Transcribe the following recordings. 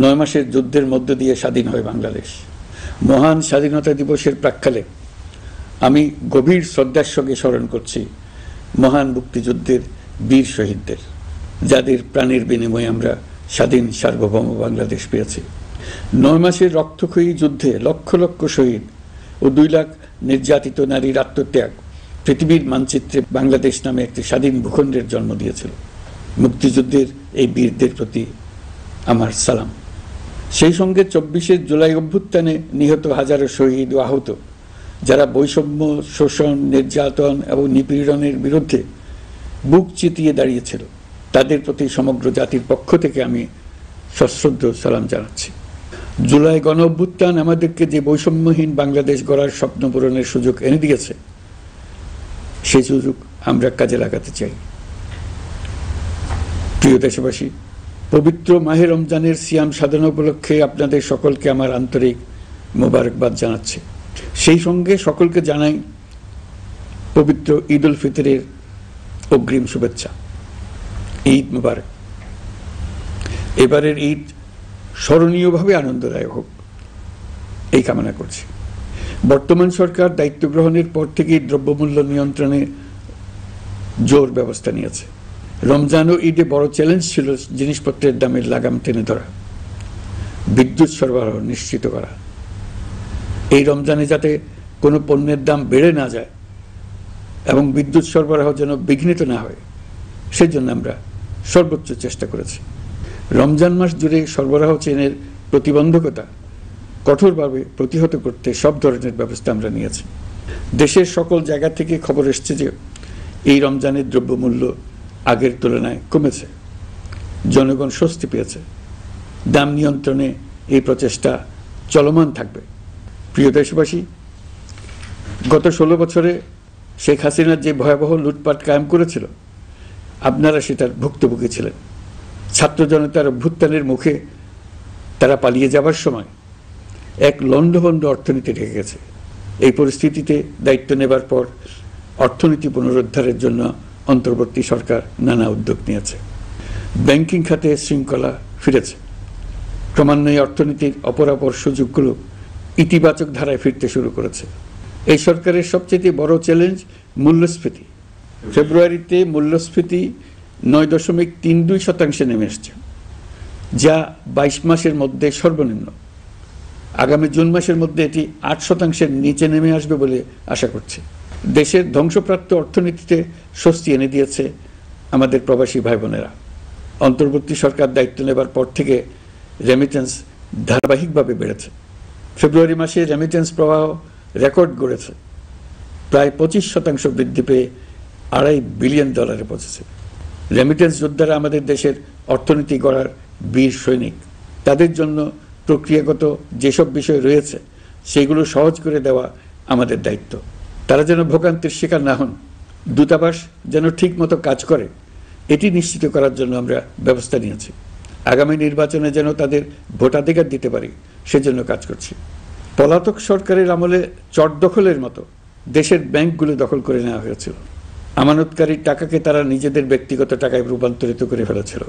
9 মাসের যুদ্ধের মধ্য দিয়ে স্বাধীন হয় বাংলাদেশ। মহান স্বাধীনতা দিবসের প্রাক্কালে আমি গভীর শ্রদ্ধার সঙ্গে স্মরণ করছি মহান মুক্তিযুদ্ধের বীর শহীদদের, যাদের প্রাণের বিনিময়ে আমরা স্বাধীন সার্বভৌম বাংলাদেশ পেয়েছি। 9 মাসের রক্তক্ষয়ী যুদ্ধে লক্ষ লক্ষ শহীদ ও 2 লাখ নির্যাতিত নারীর আত্মত্যাগ পৃথিবীর মানচিত্রে বাংলাদেশ নামে একটি স্বাধীন ভূখণ্ডের জন্ম দিয়েছিল। মুক্তিযুদ্ধের এই বীরদের প্রতি আমার সালাম। সেই সঙ্গে 24 জুলাই অভ্যুত্থানে নিহত হাজারো শহীদ ও আহত, যারা বৈষম্য, শোষণ, নির্যাতন এবং নিপীড়নের বিরুদ্ধে বুক চিতিয়ে দাঁড়িয়েছিল, তাদের প্রতি সমগ্র জাতির পক্ষ থেকে আমি সশ্রদ্ধ সালাম জানাচ্ছি। জুলাই গণ অভ্যুত্থান আমাদেরকে যে বৈষম্যহীন বাংলাদেশ গড়ার স্বপ্ন পূরণের সুযোগ এনে দিয়েছে, সেই সুযোগ আমরা কাজে লাগাতে চাই। প্রিয় দেশবাসী, পবিত্র মাহে রমজানের সিয়াম সাধনা উপলক্ষে আপনাদের সকলকে আমার আন্তরিক মোবারকবাদ জানাচ্ছি। সেই সঙ্গে সকলকে জানাই পবিত্র ঈদ উল ফিতরের অগ্রিম শুভেচ্ছা। ঈদ মুবারক। এবারের ঈদ স্মরণীয়ভাবে আনন্দদায়ক হোক, এই কামনা করছি। বর্তমান সরকার দায়িত্ব গ্রহণের পর থেকেই দ্রব্যমূল্য নিয়ন্ত্রণে জোর ব্যবস্থা নিয়েছে। রমজান ও ঈদে বড় চ্যালেঞ্জ ছিল জিনিসপত্রের দামের লাগাম টেনে ধরা, বিদ্যুৎ সরবরাহ নিশ্চিত করা। এই রমজানে যাতে কোনো পণ্যের দাম বেড়ে না যায় এবং বিদ্যুৎ সরবরাহ যেন বিঘ্নিত না হয়, সেজন্য আমরা সর্বোচ্চ চেষ্টা করেছি। রমজান মাস জুড়ে সরবরাহ চেনের প্রতিবন্ধকতা কঠোরভাবে প্রতিহত করতে সব ধরনের ব্যবস্থা আমরা নিয়েছি। দেশের সকল জায়গা থেকে খবর এসছে যে এই রমজানের দ্রব্যমূল্য আগের তুলনায় কমেছে, জনগণ স্বস্তি পেয়েছে। দাম নিয়ন্ত্রণে এই প্রচেষ্টা চলমান থাকবে। প্রিয় দেশবাসী, গত 16 বছরে শেখ হাসিনা যে ভয়াবহ লুটপাট কায়েম করেছিল, আপনারা সেটার ভুক্তভোগী ছিলেন। ছাত্র জনতার অভ্যুত্থানের মুখে তারা পালিয়ে যাবার সময় এক লণ্ডভণ্ড অর্থনীতি ঢেকে গেছে। এই পরিস্থিতিতে দায়িত্ব নেবার পর অর্থনীতি পুনরুদ্ধারের জন্য অন্তর্বর্তী সরকার নানা উদ্যোগ নিয়েছে। ব্যাংকিং খাতে শৃঙ্খলা ফিরেছে। ক্রমান্বয়ে অর্থনীতির অপরাপর সুযোগগুলো ইতিবাচক ধারায় ফিরতে শুরু করেছে। এই সরকারের সবচেয়ে বড় চ্যালেঞ্জ মূল্যস্ফীতি। ফেব্রুয়ারিতে মূল্যস্ফীতি 9.32% নেমে এসছে, যা 22 মাসের মধ্যে সর্বনিম্ন। আগামী জুন মাসের মধ্যে এটি 8%-এর নিচে নেমে আসবে বলে আশা করছি। দেশের ধ্বংসপ্রাপ্ত অর্থনীতিতে স্বস্তি এনে দিয়েছে আমাদের প্রবাসী ভাই বোনেরা। অন্তর্বর্তী সরকার দায়িত্ব নেবার পর থেকে রেমিটেন্স ধারাবাহিকভাবে বেড়েছে। ফেব্রুয়ারি মাসে রেমিটেন্স প্রবাহ রেকর্ড গড়েছে, প্রায় 25% বৃদ্ধি পেয়ে $2.5 বিলিয়ন পৌঁছেছে। রেমিটেন্স যোদ্ধারা আমাদের দেশের অর্থনীতি গড়ার বীর সৈনিক। তাদের জন্য প্রক্রিয়াগত যেসব বিষয় রয়েছে, সেগুলো সহজ করে দেওয়া আমাদের দায়িত্ব। তারা যেন ভোগান্তির শিকার না হন, দূতাবাস যেন ঠিক মতো কাজ করে, এটি নিশ্চিত করার জন্য আমরা ব্যবস্থা নিয়েছি। আগামী নির্বাচনে যেন তাদের ভোটাধিকার দিতে পারি, সেজন্য কাজ করছি। পলাতক সরকারের আমলে চট দখলের মতো দেশের ব্যাংকগুলো দখল করে নেওয়া হয়েছিল। আমানতকারীর টাকাকে তারা নিজেদের ব্যক্তিগত টাকায় রূপান্তরিত করে ফেলেছিল।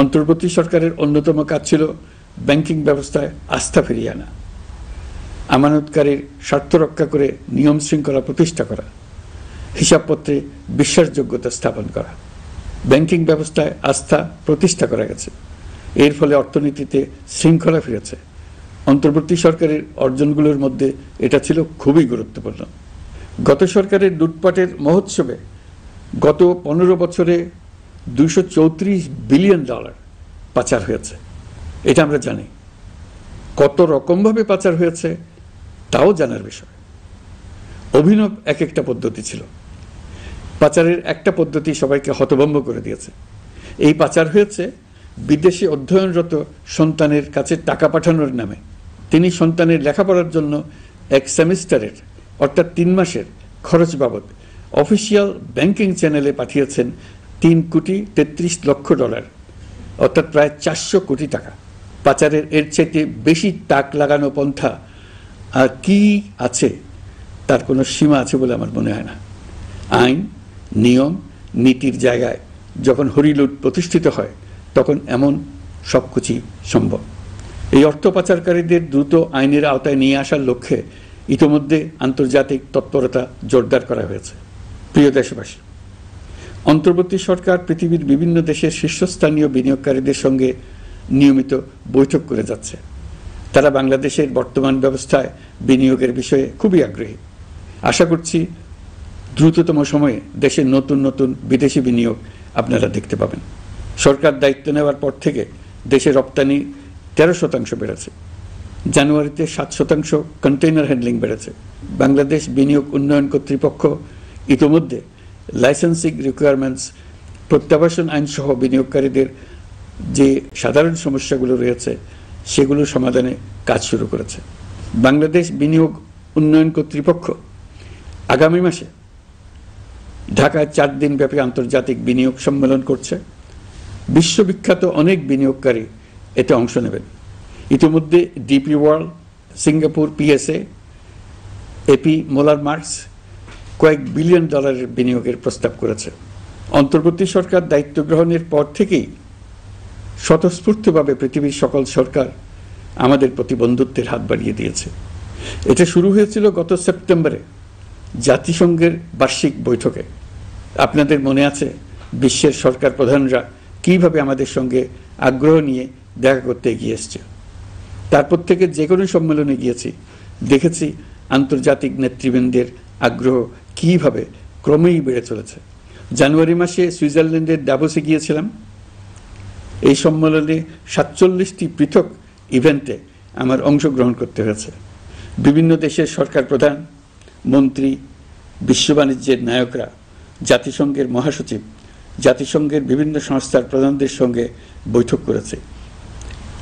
অন্তর্বর্তী সরকারের অন্যতম কাজ ছিল ব্যাংকিং ব্যবস্থায় আস্থা ফিরিয়ে আনা, আমানতকারীর স্বার্থ রক্ষা করে নিয়ম শৃঙ্খলা প্রতিষ্ঠা করা, হিসাবপত্রে বিশ্বাসযোগ্যতা স্থাপন করা। ব্যাংকিং ব্যবস্থায় আস্থা প্রতিষ্ঠা করা গেছে। এর ফলে অর্থনীতিতে শৃঙ্খলা ফিরেছে। অন্তর্বর্তী সরকারের অর্জনগুলোর মধ্যে এটা ছিল খুবই গুরুত্বপূর্ণ। গত সরকারের লুটপাটের মহোৎসবে গত 15 বছরে $234 বিলিয়ন পাচার হয়েছে। এটা আমরা জানি। কত রকমভাবে পাচার হয়েছে তাও জানার বিষয়। অভিনব এক একটা পদ্ধতি ছিল। পাচারের একটা পদ্ধতি সবাইকে হতভম্ব করে দিয়েছে। এই পাচার হয়েছে বিদেশে অধ্যয়নরত সন্তানের কাছে টাকা পাঠানোর নামে। তিনি সন্তানের লেখাপড়ার জন্য এক সেমিস্টারের অর্থাৎ 3 মাসের খরচ বাবদ অফিসিয়াল ব্যাংকিং চ্যানেলে পাঠিয়েছেন $3.33 কোটি, অর্থাৎ প্রায় 400 কোটি টাকা। পাচারের এর চাইতে বেশি তাক লাগানো পন্থা আর কি আছে, তার কোনো সীমা আছে বলে আমার মনে হয় না। আইন, নিয়ম, নীতির জায়গায় যখন হরিলুট প্রতিষ্ঠিত হয়, তখন এমন সব কিছুই সম্ভব। এই অর্থ পাচারকারীদের দ্রুত আইনের আওতায় নিয়ে আসার লক্ষ্যে ইতোমধ্যে আন্তর্জাতিক তৎপরতা জোরদার করা হয়েছে। প্রিয় দেশবাসী, অন্তর্বর্তী সরকার পৃথিবীর বিভিন্ন দেশের শীর্ষস্থানীয় বিনিয়োগকারীদের সঙ্গে নিয়মিত বৈঠক করে যাচ্ছে। তারা বাংলাদেশের বর্তমান ব্যবস্থায় বিনিয়োগের বিষয়ে খুবই আগ্রহী। আশা করছি দ্রুততম সময়ে দেশের নতুন নতুন বিদেশি বিনিয়োগ আপনারা দেখতে পাবেন। সরকার দায়িত্ব নেওয়ার পর থেকে দেশের রপ্তানি 13% বেড়েছে। জানুয়ারিতে 7% কন্টেইনার হ্যান্ডলিং বেড়েছে। বাংলাদেশ বিনিয়োগ উন্নয়ন কর্তৃপক্ষ ইতোমধ্যে লাইসেন্সিং রিকোয়ারমেন্টস, প্রত্যাবাসন আইন সহ বিনিয়োগকারীদের যে সাধারণ সমস্যাগুলো রয়েছে সেগুলো সমাধানে কাজ শুরু করেছে। বাংলাদেশ বিনিয়োগ উন্নয়ন কর্তৃপক্ষ আগামী মাসে ঢাকায় 4 দিনব্যাপী আন্তর্জাতিক বিনিয়োগ সম্মেলন করছে। বিশ্ববিখ্যাত অনেক বিনিয়োগকারী এতে অংশ নেবেন। ইতিমধ্যে DP World, Singapore PSA, AP Moller Maersk কয়েক বিলিয়ন ডলারের বিনিয়োগের প্রস্তাব করেছে। অন্তর্বর্তী সরকার দায়িত্ব গ্রহণের পর থেকেই স্বতঃস্ফূর্তভাবে পৃথিবীর সকল সরকার আমাদের প্রতি বন্ধুত্বের হাত বাড়িয়ে দিয়েছে। এটা শুরু হয়েছিল গত সেপ্টেম্বরে জাতিসংঘের বার্ষিক বৈঠকে। আপনাদের মনে আছে বিশ্বের সরকার প্রধানরা কিভাবে আমাদের সঙ্গে আগ্রহ নিয়ে দেখা করতে এগিয়ে এসছে। তারপর থেকে যে কোনো সম্মেলনে গিয়েছি, দেখেছি আন্তর্জাতিক নেতৃবৃন্দের আগ্রহ কিভাবে ক্রমেই বেড়ে চলেছে। জানুয়ারি মাসে সুইজারল্যান্ডের ডাভোসে গিয়েছিলাম। এই সম্মেলনে 47টি পৃথক ইভেন্টে আমার অংশগ্রহণ করতে হয়েছে। বিভিন্ন দেশের সরকার প্রধান, মন্ত্রী, বিশ্ব বাণিজ্যের নায়করা, জাতিসংঘের মহাসচিব, জাতিসংঘের বিভিন্ন সংস্থার প্রধানদের সঙ্গে বৈঠক করেছে।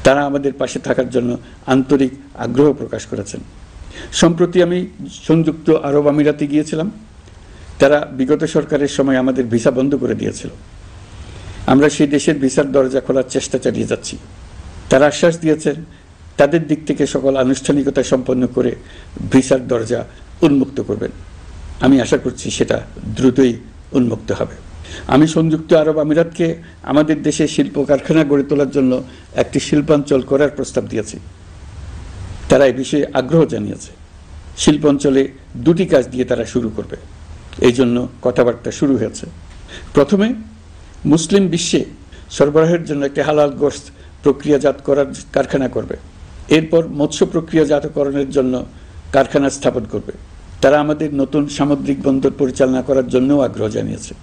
তারা আমাদের পাশে থাকার জন্য আন্তরিক আগ্রহ প্রকাশ করেছেন। সম্প্রতি আমি সংযুক্ত আরব আমিরাতে গিয়েছিলাম। তারা বিগত সরকারের সময় আমাদের ভিসা বন্ধ করে দিয়েছিল। আমরা সেই দেশের ভিসার দরজা খোলার চেষ্টা চালিয়ে যাচ্ছি। তারা আশ্বাস দিয়েছেন তাদের দিক থেকে সকল আনুষ্ঠানিকতা সম্পন্ন করে ভিসার দরজা উন্মুক্ত করবেন। আমি আশা করছি সেটা দ্রুতই উন্মুক্ত হবে। আমি সংযুক্ত আরব আমিরাতকে আমাদের দেশে শিল্প কারখানা গড়ে তোলার জন্য একটি শিল্পাঞ্চল করার প্রস্তাব দিয়েছি। তারা এই বিষয়ে আগ্রহ জানিয়েছে। শিল্পাঞ্চলে 2টি কাজ দিয়ে তারা শুরু করবে, এই জন্য কথাবার্তা শুরু হয়েছে। প্রথমে মুসলিম বিশ্বে সরবরাহের জন্য একটি হালাল গোশত প্রক্রিয়াজাত করার কারখানা করবে। এরপর মৎস্য প্রক্রিয়াজাতকরণের জন্য কারখানা স্থাপন করবে। তারা আমাদের নতুন সামুদ্রিক বন্দর পরিচালনা করার জন্যও আগ্রহ জানিয়েছে।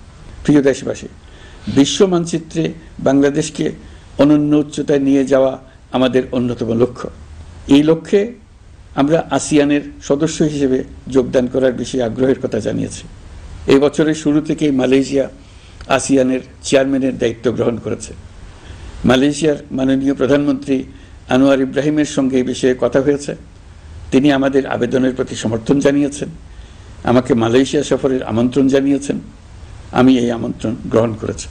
প্রিয় দেশবাসী, বিশ্ব মানচিত্রে বাংলাদেশকে অনন্য উচ্চতায় নিয়ে যাওয়া আমাদের অন্যতম লক্ষ্য। এই লক্ষ্যে আমরা আসিয়ানের সদস্য হিসেবে যোগদান করার বিষয়ে আগ্রহের কথা জানিয়েছি। এই বছরের শুরু থেকেই মালয়েশিয়া আসিয়ানের চেয়ারম্যানের দায়িত্ব গ্রহণ করেছে। মালয়েশিয়ার মাননীয় প্রধানমন্ত্রী আনোয়ার ইব্রাহিমের সঙ্গে এই বিষয়ে কথা হয়েছে। তিনি আমাদের আবেদনের প্রতি সমর্থন জানিয়েছেন, আমাকে মালয়েশিয়া সফরের আমন্ত্রণ জানিয়েছেন। আমি এই আমন্ত্রণ গ্রহণ করেছি।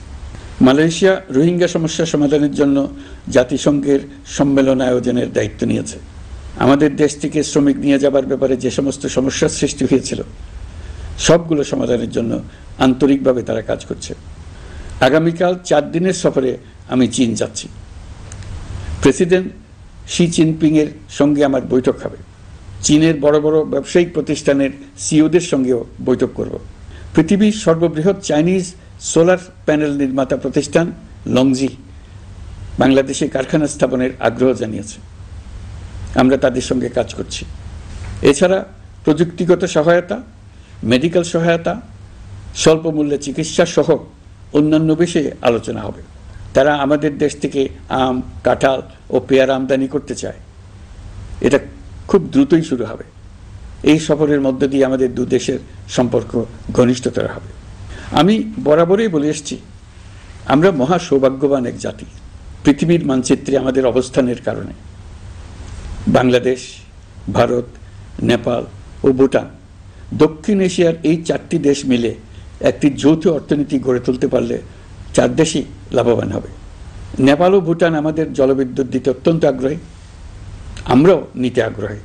মালয়েশিয়া রোহিঙ্গা সমস্যা সমাধানের জন্য জাতিসংঘের সম্মেলন আয়োজনের দায়িত্ব নিয়েছে। আমাদের দেশ থেকে শ্রমিক নিয়ে যাবার ব্যাপারে যে সমস্ত সমস্যার সৃষ্টি হয়েছিল সবগুলো সমাধানের জন্য আন্তরিকভাবে তারা কাজ করছে। আগামীকাল 4 দিনের সফরে আমি চীন যাচ্ছি। প্রেসিডেন্ট শি জিনপিংয়ের সঙ্গে আমার বৈঠক হবে। চীনের বড় বড় ব্যবসায়িক প্রতিষ্ঠানের সিইওদের সঙ্গেও বৈঠক করব। পৃথিবীর সর্ববৃহৎ চাইনিজ সোলার প্যানেল নির্মাতা প্রতিষ্ঠান লংজি বাংলাদেশে কারখানা স্থাপনের আগ্রহ জানিয়েছে। আমরা তাদের সঙ্গে কাজ করছি। এছাড়া প্রযুক্তিগত সহায়তা, মেডিকেল সহায়তা, স্বল্প মূল্যে চিকিৎসা সহ অন্যান্য বিষয়ে আলোচনা হবে। তারা আমাদের দেশ থেকে আম, কাঁঠাল ও পেয়ারা আমদানি করতে চায়। এটা খুব দ্রুতই শুরু হবে। এই সফরের মধ্য দিয়ে আমাদের 2 দেশের সম্পর্ক ঘনিষ্ঠতর হবে। আমি বরাবরই বলে এসেছি, আমরা মহা সৌভাগ্যবান এক জাতি। পৃথিবীর মানচিত্রে আমাদের অবস্থানের কারণে বাংলাদেশ, ভারত, নেপাল ও ভুটান, দক্ষিণ এশিয়ার এই 4টি দেশ মিলে একটি যৌথ অর্থনীতি গড়ে তুলতে পারলে 4 দেশই লাভবান হবে। নেপাল ও ভুটান আমাদের জলবিদ্যুৎ দিতে অত্যন্ত আগ্রহী, আমরাও নিতে আগ্রহী।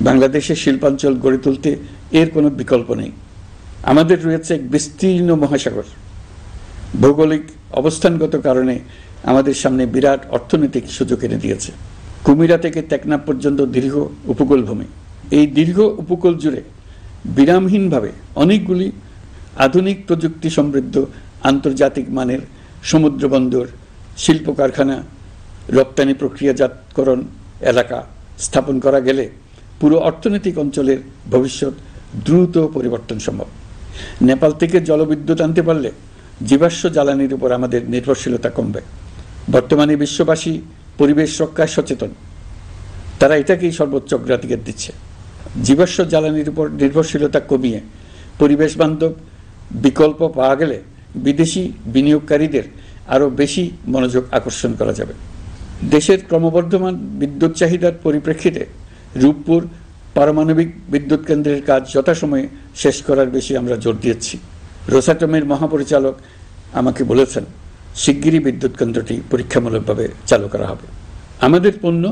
বাংলাদেশের শিল্পাঞ্চল গড়ে তুলতে এর কোনো বিকল্প নেই। আমাদের রয়েছে এক বিস্তীর্ণ মহাসাগর। ভৌগোলিক অবস্থানগত কারণে আমাদের সামনে বিরাট অর্থনৈতিক সুযোগ এনে দিয়েছে। কুমিরা থেকে টেকনাফ পর্যন্ত দীর্ঘ উপকূল ভূমি। এই দীর্ঘ উপকূল জুড়ে বিরামহীনভাবে অনেকগুলি আধুনিক প্রযুক্তি সমৃদ্ধ আন্তর্জাতিক মানের সমুদ্র বন্দর, শিল্প কারখানা, রপ্তানি প্রক্রিয়াজাতকরণ এলাকা স্থাপন করা গেলে পুরো অর্থনৈতিক অঞ্চলের ভবিষ্যৎ দ্রুত পরিবর্তন সম্ভব। নেপাল থেকে জলবিদ্যুৎ আনতে পারলে জীবাশ্ম জ্বালানির উপর আমাদের নির্ভরশীলতা কমবে। বর্তমানে বিশ্ববাসী পরিবেশ রক্ষায় সচেতন, তারা এটাকেই সর্বোচ্চ অগ্রাধিকার দিচ্ছে। জীবাশ্ম জ্বালানির উপর নির্ভরশীলতা কমিয়ে পরিবেশ বান্ধব বিকল্প পাওয়া গেলে বিদেশি বিনিয়োগকারীদের আরও বেশি মনোযোগ আকর্ষণ করা যাবে। দেশের ক্রমবর্ধমান বিদ্যুৎ চাহিদার পরিপ্রেক্ষিতে রূপপুর পারমাণবিক বিদ্যুৎ কেন্দ্রের কাজ যথাসময়ে শেষ করার বেশি আমরা জোর দিয়েছি। রোসাটমের মহাপরিচালক আমাকে বলেছেন শিগগিরই বিদ্যুৎ কেন্দ্রটি পরীক্ষামূলকভাবে চালু করা হবে। আমাদের পণ্য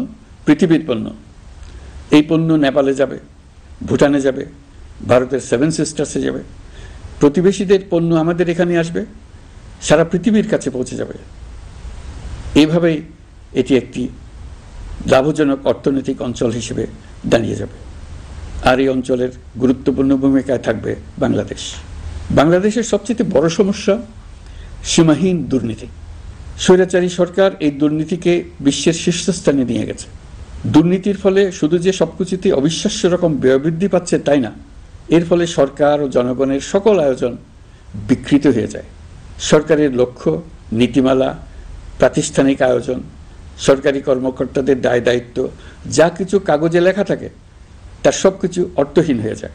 পৃথিবীর পণ্য। এই পণ্য নেপালে যাবে, ভুটানে যাবে, ভারতের সেভেন সিস্টার্সে যাবে। প্রতিবেশীদের পণ্য আমাদের এখানে আসবে, সারা পৃথিবীর কাছে পৌঁছে যাবে। এইভাবেই এটি একটি লাভজনক অর্থনৈতিক অঞ্চল হিসেবে দাঁড়িয়ে যাবে। আর এই অঞ্চলের গুরুত্বপূর্ণ ভূমিকায় থাকবে বাংলাদেশ। বাংলাদেশের সবচেয়ে বড় সমস্যা সীমাহীন দুর্নীতি। স্বৈরাচারী সরকার এই দুর্নীতিকে বিশ্বের শীর্ষস্থানে নিয়ে গেছে। দুর্নীতির ফলে শুধু যে সবকিছুতে অবিশ্বাস্য রকম ব্যয় বৃদ্ধি পাচ্ছে তাই না, এর ফলে সরকার ও জনগণের সকল আয়োজন বিকৃত হয়ে যায়। সরকারের লক্ষ্য, নীতিমালা, প্রাতিষ্ঠানিক আয়োজন, সরকারি কর্মকর্তাদের দায় দায়িত্ব যা কিছু কাগজে লেখা থাকে তার সব কিছু অর্থহীন হয়ে যায়।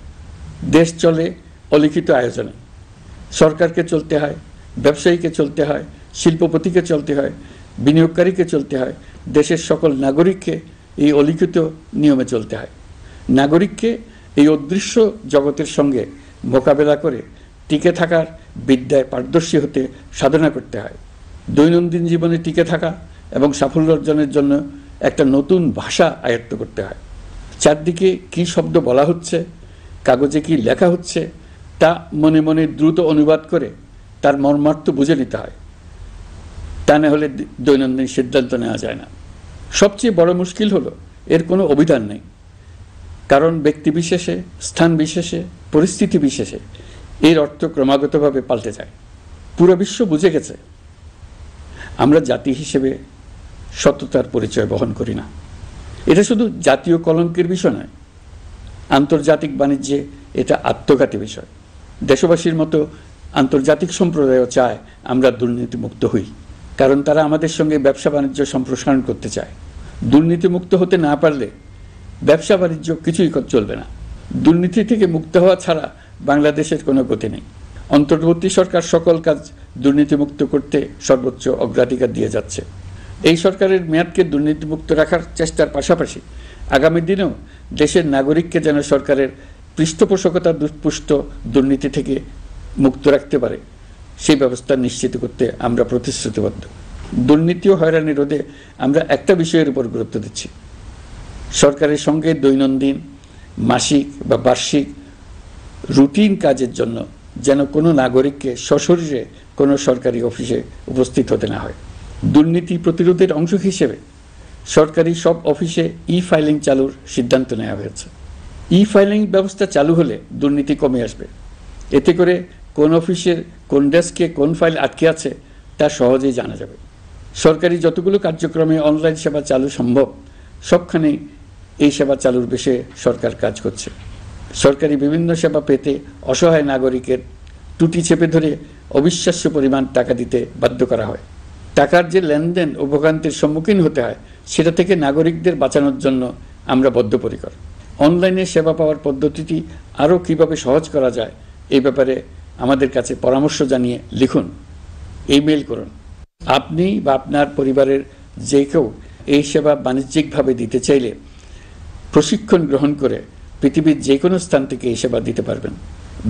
দেশ চলে অলিখিত আয়োজনে। সরকারকে চলতে হয়, ব্যবসায়ীকে চলতে হয়, শিল্পপতিকে চলতে হয়, বিনিয়োগকারীকে চলতে হয়, দেশের সকল নাগরিককে এই অলিখিত নিয়মে চলতে হয়। নাগরিককে এই অদৃশ্য জগতের সঙ্গে মোকাবেলা করে টিকে থাকার বিদ্যায় পারদর্শী হতে সাধনা করতে হয়। দৈনন্দিন জীবনে টিকে থাকা এবং সাফল্য অর্জনের জন্য একটা নতুন ভাষা আয়ত্ত করতে হয়। চারদিকে কী শব্দ বলা হচ্ছে, কাগজে কি লেখা হচ্ছে তা মনে মনে দ্রুত অনুবাদ করে তার মর্মার্থ বুঝে নিতে হয়। তা না হলে দৈনন্দিন সিদ্ধান্ত নেওয়া যায় না। সবচেয়ে বড় মুশকিল হলো এর কোনো অভিধান নেই। কারণ ব্যক্তিবিশেষে, স্থান বিশেষে, পরিস্থিতি বিশেষে এর অর্থ ক্রমাগতভাবে পাল্টে যায়। পুরো বিশ্ব বুঝে গেছে আমরা জাতি হিসেবে সততার পরিচয় বহন করি না। এটা শুধু জাতীয় কলঙ্কের বিষয় নয়, আন্তর্জাতিক বাণিজ্যে এটা আত্মঘাতী বিষয়। দেশবাসীর মতো আন্তর্জাতিক সম্প্রদায়ও চায় আমরা দুর্নীতিমুক্ত হই, কারণ তারা আমাদের সঙ্গে ব্যবসা বাণিজ্য সম্প্রসারণ করতে চায়। দুর্নীতিমুক্ত হতে না পারলে ব্যবসা বাণিজ্য কিছুই চলবে না। দুর্নীতি থেকে মুক্ত হওয়া ছাড়া বাংলাদেশের কোনো গতি নেই। অন্তর্বর্তী সরকার সকল কাজ দুর্নীতিমুক্ত করতে সর্বোচ্চ অগ্রাধিকার দিয়ে যাচ্ছে। এই সরকারের মেয়াদকে দুর্নীতিমুক্ত রাখার চেষ্টার পাশাপাশি আগামী দিনেও দেশের নাগরিককে যেন সরকারের পৃষ্ঠপোষকতা দুষ্পুষ্ট দুর্নীতি থেকে মুক্ত রাখতে পারে সেই ব্যবস্থা নিশ্চিত করতে আমরা প্রতিশ্রুতিবদ্ধ। দুর্নীতি ও হয়রানি রোধে আমরা একটা বিষয়ের উপর গুরুত্ব দিচ্ছি। সরকারের সঙ্গে দৈনন্দিন, মাসিক বা বার্ষিক রুটিন কাজের জন্য যেন কোনো নাগরিককে সশরীরে কোনো সরকারি অফিসে উপস্থিত হতে না হয়। দুর্নীতি প্রতিরোধের অংশ হিসেবে সরকারি সব অফিসে ই-ফাইলিং চালুর সিদ্ধান্ত নেওয়া হয়েছে। ই-ফাইলিং ব্যবস্থা চালু হলে দুর্নীতি কমে আসবে। এতে করে কোন অফিসের কোন ডেস্কে কোন ফাইল আটকে আছে তা সহজেই জানা যাবে। সরকারি যতগুলো কার্যক্রমে অনলাইন সেবা চালু সম্ভব সবখানেই এই সেবা চালুর বিষয়ে সরকার কাজ করছে। সরকারি বিভিন্ন সেবা পেতে অসহায় নাগরিকের টুটি চেপে ধরে অবিশ্বাস্য পরিমাণ টাকা দিতে বাধ্য করা হয়। টাকার যে লেনদেন ও ভোগান্তির সম্মুখীন হতে হয় সেটা থেকে নাগরিকদের বাঁচানোর জন্য আমরা বদ্ধপরিকর। অনলাইনে সেবা পাওয়ার পদ্ধতিটি আরও কীভাবে সহজ করা যায় এই ব্যাপারে আমাদের কাছে পরামর্শ জানিয়ে লিখুন, ইমেইল করুন। আপনি বা আপনার পরিবারের যে কেউ এই সেবা বাণিজ্যিকভাবে দিতে চাইলে প্রশিক্ষণ গ্রহণ করে পৃথিবীর যে কোনো স্থান থেকে এই সেবা দিতে পারবেন।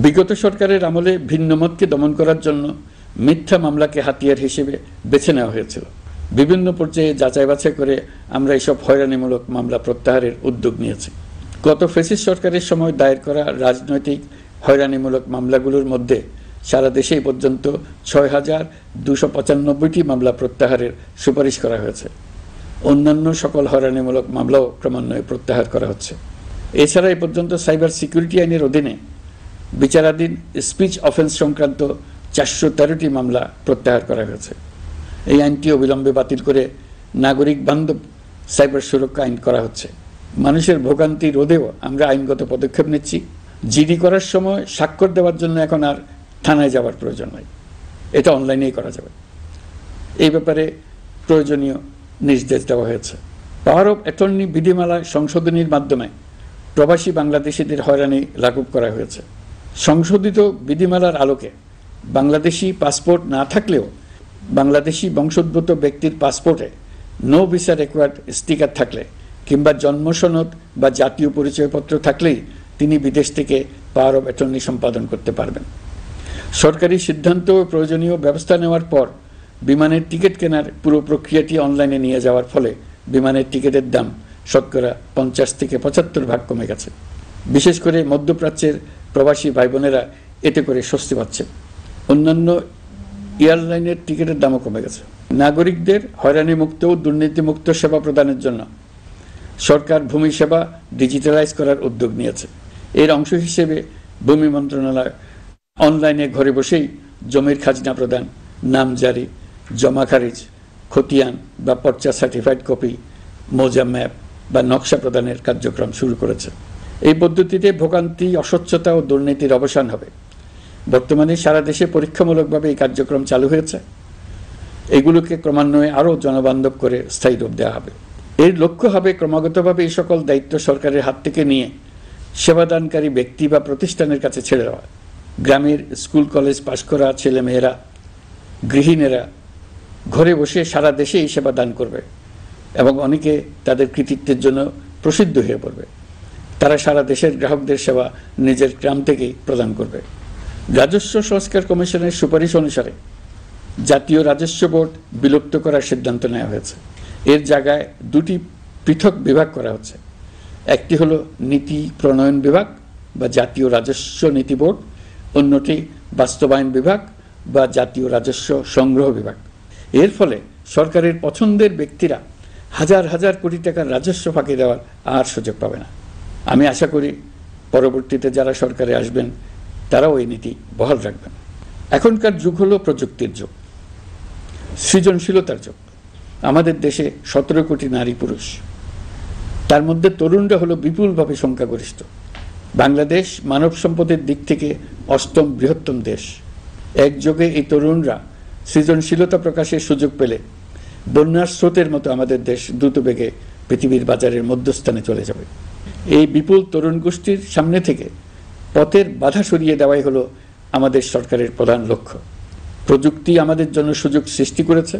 বিগত সরকারের আমলে ভিন্নমতকে দমন করার জন্য মিথ্যা মামলাকে হাতিয়ার হিসেবে বেছে নেওয়া হয়েছিল। বিভিন্ন পর্যায়ে যাচাই বাছাই করে আমরা এইসব হয়রানিমূলক মামলা প্রত্যাহারের উদ্যোগ নিয়েছি। গত ফ্যাসিস্ট সরকারের সময় দায়ের করা রাজনৈতিক হয়রানিমূলক মামলাগুলোর মধ্যে সারা দেশেই পর্যন্ত ৬,২৯৫টি মামলা প্রত্যাহারের সুপারিশ করা হয়েছে। অন্যান্য সকল হয়রানিমূলক মামলাও ক্রমান্বয়ে প্রত্যাহার করা হচ্ছে। এছাড়া এ পর্যন্ত সাইবার সিকিউরিটি আইনের অধীনে বিচারাধীন স্পিচ অফেন্স সংক্রান্ত 413টি মামলা প্রত্যাহার করা হয়েছে। এই আইনটি অবিলম্বে বাতিল করে নাগরিক বান্ধব সাইবার সুরক্ষা আইন করা হচ্ছে। মানুষের ভোগান্তি রোধেও আমরা আইনগত পদক্ষেপ নিচ্ছি। জিডি করার সময় স্বাক্ষর দেওয়ার জন্য এখন আর থানায় যাওয়ার প্রয়োজন নাই, এটা অনলাইনেই করা যাবে। এই ব্যাপারে প্রয়োজনীয় নির্দেশ দেওয়া হয়েছে। পাওয়ার অফ অ্যাটর্নি বিধিমালা সংশোধনীর মাধ্যমে প্রবাসী বাংলাদেশিদের হয়রানি লাঘব করা হয়েছে। সংশোধিত বিধিমালার আলোকে বাংলাদেশি পাসপোর্ট না থাকলেও বাংলাদেশি বংশোদ্ভূত ব্যক্তির পাসপোর্টে নো ভিসা রিকোয়ার্ড স্টিকার থাকলে কিংবা জন্ম সনদ বা জাতীয় পরিচয়পত্র থাকলেই তিনি বিদেশ থেকে পাওয়ার অফ অ্যাটর্নি সম্পাদন করতে পারবেন। সরকারি সিদ্ধান্ত ও প্রয়োজনীয় ব্যবস্থা নেওয়ার পর বিমানের টিকিট কেনার পুরো প্রক্রিয়াটি অনলাইনে নিয়ে যাওয়ার ফলে বিমানের টিকিটের দাম শতকরা 50 থেকে 75% কমে গেছে। বিশেষ করে মধ্যপ্রাচ্যের প্রবাসী ভাই বোনেরা এতে করে স্বস্তি পাচ্ছে। অন্যান্য এয়ারলাইনের টিকিটের দামও কমে গেছে। নাগরিকদের হয়রানিমুক্ত ও দুর্নীতিমুক্ত সেবা প্রদানের জন্য সরকার ভূমি সেবা ডিজিটালাইজ করার উদ্যোগ নিয়েছে। এর অংশ হিসেবে ভূমি মন্ত্রণালয় অনলাইনে ঘরে বসেই জমির খাজনা প্রদান, নামজারি, জমা খারিজ, খতিয়ান বা পর্চা সার্টিফাইড কপি, মৌজা ম্যাপ বা নকশা প্রদানের কার্যক্রম শুরু করেছে। এই পদ্ধতিতে ভোগান্তি, অস্বচ্ছতা ও দুর্নীতির অবসান হবে। বর্তমানে সারা দেশে পরীক্ষামূলকভাবে এই কার্যক্রম চালু হয়েছে। এগুলোকে ক্রমান্বয়ে আরও জনবান্ধব করে স্থায়ী রূপ দেওয়া হবে। এর লক্ষ্য হবে ক্রমাগতভাবে এই সকল দায়িত্ব সরকারের হাত থেকে নিয়ে সেবাদানকারী ব্যক্তি বা প্রতিষ্ঠানের কাছে ছেড়ে দেওয়া। গ্রামের স্কুল কলেজ পাশ করা ছেলেমেয়েরা, গৃহিণীরা ঘরে বসে সারা দেশে এই সেবা দান করবে এবং অনেকে তাদের কৃতিত্বের জন্য প্রসিদ্ধ হয়ে পড়বে। তারা সারা দেশের গ্রাহকদের সেবা নিজের গ্রাম থেকেই প্রদান করবে। রাজস্ব সংস্কার কমিশনের সুপারিশ অনুসারে জাতীয় রাজস্ব বোর্ড বিলুপ্ত করার সিদ্ধান্ত নেওয়া হয়েছে। এর জায়গায় দুটি পৃথক বিভাগ করা হচ্ছে। একটি হলো নীতি প্রণয়ন বিভাগ বা জাতীয় রাজস্ব নীতি বোর্ড, অন্যটি বাস্তবায়ন বিভাগ বা জাতীয় রাজস্ব সংগ্রহ বিভাগ। এর ফলে সরকারের পছন্দের ব্যক্তিরা হাজার হাজার কোটি টাকার রাজস্ব ফাঁকি দেওয়ার আর সুযোগ পাবে না। আমি আশা করি পরবর্তীতে যারা সরকারে আসবেন তারাও এই নীতি বহাল রাখবেন। এখনকার যুগ হলো প্রযুক্তির যুগ, সৃজনশীলতার যুগ। আমাদের দেশে 17 কোটি নারী পুরুষ, তার মধ্যে তরুণরা হলো বিপুলভাবে সংখ্যাগরিষ্ঠ। বাংলাদেশ মানব সম্পদের দিক থেকে 8ম বৃহত্তম দেশ। একযোগে এই তরুণরা সৃজনশীলতা প্রকাশের সুযোগ পেলে বন্যার স্রোতের মতো আমাদের দেশ দ্রুত বেগে পৃথিবীর বাজারের মধ্যস্থানে চলে যাবে। এই বিপুল তরুণ গোষ্ঠীর সামনে থেকে পথের বাধা সরিয়ে দেওয়াই হলো আমাদের সরকারের প্রধান লক্ষ্য। প্রযুক্তি আমাদের জন্য সুযোগ সৃষ্টি করেছে,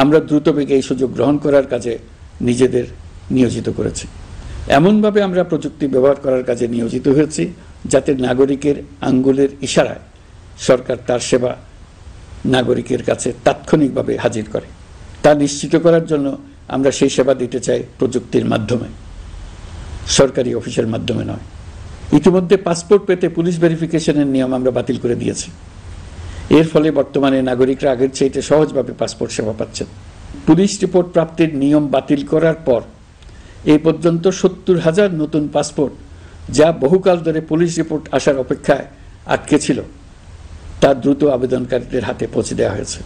আমরা দ্রুত বেগে এই সুযোগ গ্রহণ করার কাজে নিজেদের নিয়োজিত করেছি। এমনভাবে আমরা প্রযুক্তি ব্যবহার করার কাজে নিয়োজিত হয়েছি যাতে নাগরিকের আঙ্গুলের ইশারায় সরকার তার সেবা নাগরিকের কাছে তাৎক্ষণিকভাবে হাজির করে। তা নিশ্চিত করার জন্য আমরা সেই সেবা দিতে চাই প্রযুক্তির মাধ্যমে, সরকারি অফিসের মাধ্যমে নয়। ইতিমধ্যে পাসপোর্ট পেতে পুলিশ ভেরিফিকেশনের নিয়ম আমরা বাতিল করে দিয়েছি। এর ফলে বর্তমানে নাগরিকরা আগের চাইতে সহজভাবে পাসপোর্ট সেবা পাচ্ছেন। পুলিশ রিপোর্ট প্রাপ্তির নিয়ম বাতিল করার পর এই পর্যন্ত 70,000 নতুন পাসপোর্ট, যা বহুকাল ধরে পুলিশ রিপোর্ট আসার অপেক্ষায় আটকে ছিল, তা দ্রুত আবেদনকারীদের হাতে পৌঁছে দেওয়া হয়েছে।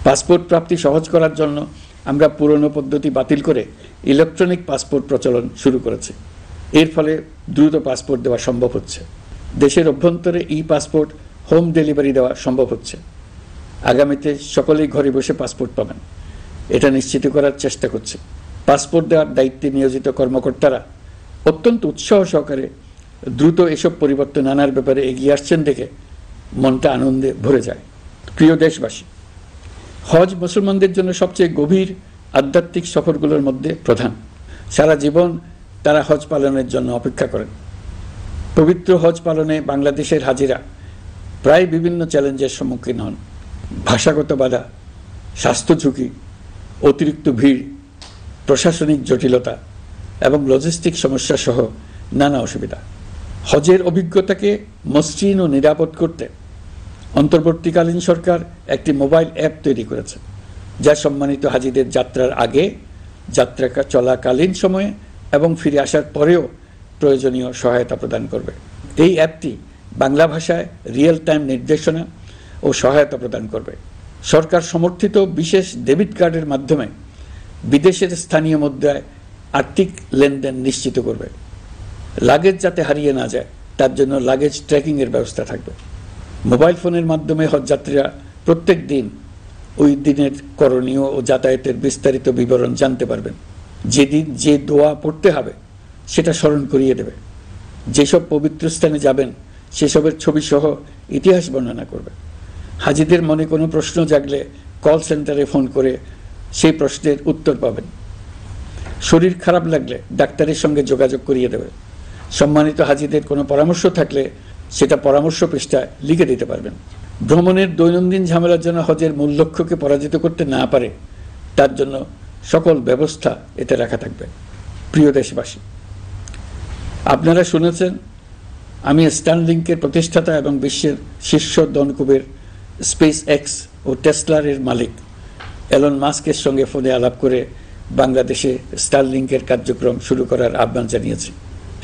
পাসপোর্ট প্রাপ্তি সহজ করার জন্য আমরা পুরনো পদ্ধতি বাতিল করে ইলেকট্রনিক পাসপোর্ট প্রচলন শুরু করেছি। এর ফলে দ্রুত পাসপোর্ট দেওয়া সম্ভব হচ্ছে। দেশের অভ্যন্তরে ই পাসপোর্ট হোম ডেলিভারি দেওয়া সম্ভব হচ্ছে। আগামীতে সকলেই ঘরে বসে পাসপোর্ট পাবেন, এটা নিশ্চিত করার চেষ্টা করছে। পাসপোর্ট দেওয়ার দায়িত্বে নিয়োজিত কর্মকর্তারা অত্যন্ত উৎসাহ সহকারে দ্রুত এসব পরিবর্তন আনার ব্যাপারে এগিয়ে আসছেন দেখে মনটা আনন্দে ভরে যায়। প্রিয় দেশবাসী, হজ মুসলমানদের জন্য সবচেয়ে গভীর আধ্যাত্মিক সফরগুলোর মধ্যে প্রধান। সারা জীবন তারা হজ পালনের জন্য অপেক্ষা করেন। পবিত্র হজ পালনে বাংলাদেশের হাজিরা প্রায় বিভিন্ন চ্যালেঞ্জের সম্মুখীন হন। ভাষাগত বাধা, স্বাস্থ্য ঝুঁকি, অতিরিক্ত ভিড়, প্রশাসনিক জটিলতা এবং লজিস্টিক সমস্যা সহ নানা অসুবিধা। হজের অভিজ্ঞতাকে মসৃণ ও নিরাপদ করতে অন্তর্বর্তীকালীন সরকার একটি মোবাইল অ্যাপ তৈরি করেছে, যা সম্মানিত হাজিদের যাত্রার আগে যাত্রা চলাকালীন সময়ে এবং ফিরে আসার পরেও প্রয়োজনীয় সহায়তা প্রদান করবে। এই অ্যাপটি বাংলা ভাষায় রিয়েল টাইম নির্দেশনা ও সহায়তা প্রদান করবে। সরকার সমর্থিত বিশেষ ডেবিট কার্ডের মাধ্যমে বিদেশের স্থানীয় মুদ্রায় আর্থিক লেনদেন নিশ্চিত করবে। লাগেজ যাতে হারিয়ে না যায় তার জন্য লাগেজ ট্র্যাকিংয়ের ব্যবস্থা থাকবে। মোবাইল ফোনের মাধ্যমে হজযাত্রীরা প্রত্যেক দিন ওই দিনের করণীয় ও যাতায়াতের বিস্তারিত বিবরণ জানতে পারবেন। যেদিন যে দোয়া পড়তে হবে সেটা স্মরণ করিয়ে দেবে। যেসব পবিত্র স্থানে যাবেন সেসবের ছবি সহ ইতিহাস বর্ণনা করবে। হাজিদের মনে কোনো প্রশ্ন জাগলে কল সেন্টারে ফোন করে সেই প্রশ্নের উত্তর পাবেন। শরীর খারাপ লাগলে ডাক্তারের সঙ্গে যোগাযোগ করিয়ে দেবে। সম্মানিত হাজিদের কোনো পরামর্শ থাকলে সেটা পরামর্শ পৃষ্ঠায় লিখে দিতে পারবেন। ভ্রমণের দৈনন্দিন ঝামেলার জন্য হজের মূল লক্ষ্যকে পরাজিত করতে না পারে তার জন্য সকল ব্যবস্থা এতে রাখা থাকবে। প্রিয় দেশবাসী, আপনারা শুনেছেন আমি স্টারলিংকের প্রতিষ্ঠাতা এবং বিশ্বের শীর্ষ ধনকুবের স্পেস এক্স ও টেসলার এর মালিক এলন মাস্কের সঙ্গে ফোনে আলাপ করে বাংলাদেশে স্টারলিংকের কার্যক্রম শুরু করার আহ্বান জানিয়েছি।